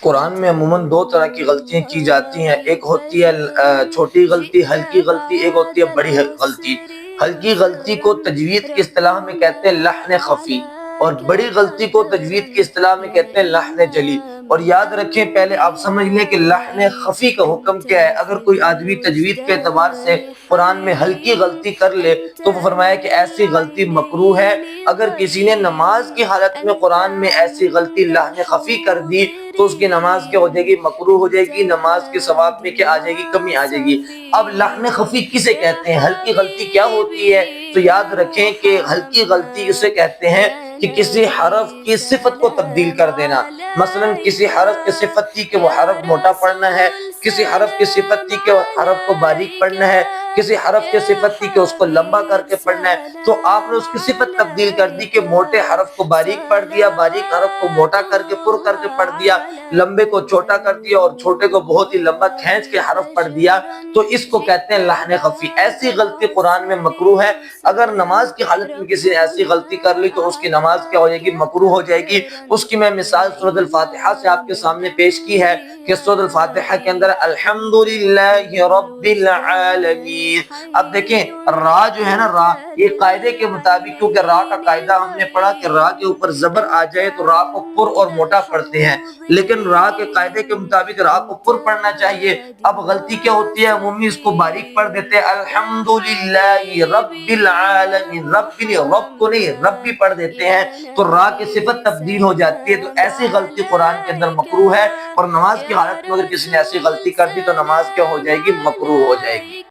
قرآن میں عموماً دو طرح کی غلطیاں کی جاتی ہیں، ایک ہوتی ہے چھوٹی غلطی، ہلکی غلطی، ایک ہوتی ہے بڑی غلطی۔ ہلکی غلطی کو تجوید کی اصطلاح میں کہتے ہیں لحن خفی، اور بڑی غلطی کو تجوید کی اصطلاح میں کہتے ہیں لحن جلی۔ اور یاد رکھیں، پہلے آپ سمجھ لیں کہ لحن خفی کا حکم کیا ہے۔ اگر کوئی آدمی تجوید کے اعتبار سے قرآن میں ہلکی غلطی کر لے تو وہ فرمایا کہ ایسی غلطی مکروہ ہے۔ اگر کسی نے نماز کی حالت میں قرآن میں ایسی غلطی لحن خفی کر دی تو اس کی نماز کیا ہو جائے گی؟ مکروہ ہو جائے گی، نماز کے ثواب میں کیا آ جائے گی؟ کمی آ جائے گی۔ اب لحن خفی کسے کہتے ہیں؟ ہلکی غلطی کیا ہوتی ہے؟ تو یاد رکھیں کہ ہلکی غلطی اسے کہتے ہیں کہ کسی حرف کی صفت کو تبدیل کر دینا۔ مثلا کسی حرف کی صفت تھی کہ وہ حرف موٹا پڑھنا ہے، کسی حرف کی صفت تھی کہ وہ حرف کو باریک پڑھنا ہے، کسی حرف کی صفت تھی کہ اس کو لمبا کر کے پڑھنا ہے، تو آپ نے اس کی صفت تبدیل کر دی کہ موٹے حرف کو باریک پڑھ دیا، باریک حرف کو موٹا کر کے پر کر کے پڑھ دیا، لمبے کو چھوٹا کر دیا اور چھوٹے کو بہت ہی لمبا کھینچ کے حرف پڑھ دیا، تو اس کو کہتے ہیں لحن خفی۔ ایسی غلطی قرآن میں مکروہ ہے۔ اگر نماز کی حالت میں کسی نے ایسی غلطی کر لی تو اس کی نماز کیا ہو جائے گی؟ مکروہ ہو جائے گی۔ اس کی میں مثال سورۃ الفاتحہ سے آپ کے سامنے پیش کی ہے کہ سورۃ الفاتحہ کے اندر الحمدللہ رب العالمین، اب دیکھیں را جو ہے نا، را یہ قاعدے کے مطابق، کیونکہ را کا قاعدہ ہم نے پڑھا کہ را کے اوپر زبر آ جائے تو را کو پر اور موٹا پڑھتے ہیں، لیکن را کے قاعدے کے مطابق را کو پر پڑھنا چاہیے۔ اب غلطی کیا ہوتی ہے؟ عمومی اس کو باریک پڑھ دیتے ہیں، الحمدللہ رب العالمین، رب کو نہیں رب بھی پڑھ دیتے ہیں، تو را کی صفت تبدیل ہو جاتی ہے۔ تو ایسی غلطی قرآن کے اندر مکروہ ہے، اور نماز کی حالت میں اگر کسی نے ایسی غلطی کر دی تو نماز کیا ہو جائے گی؟ مکروہ ہو جائے گی۔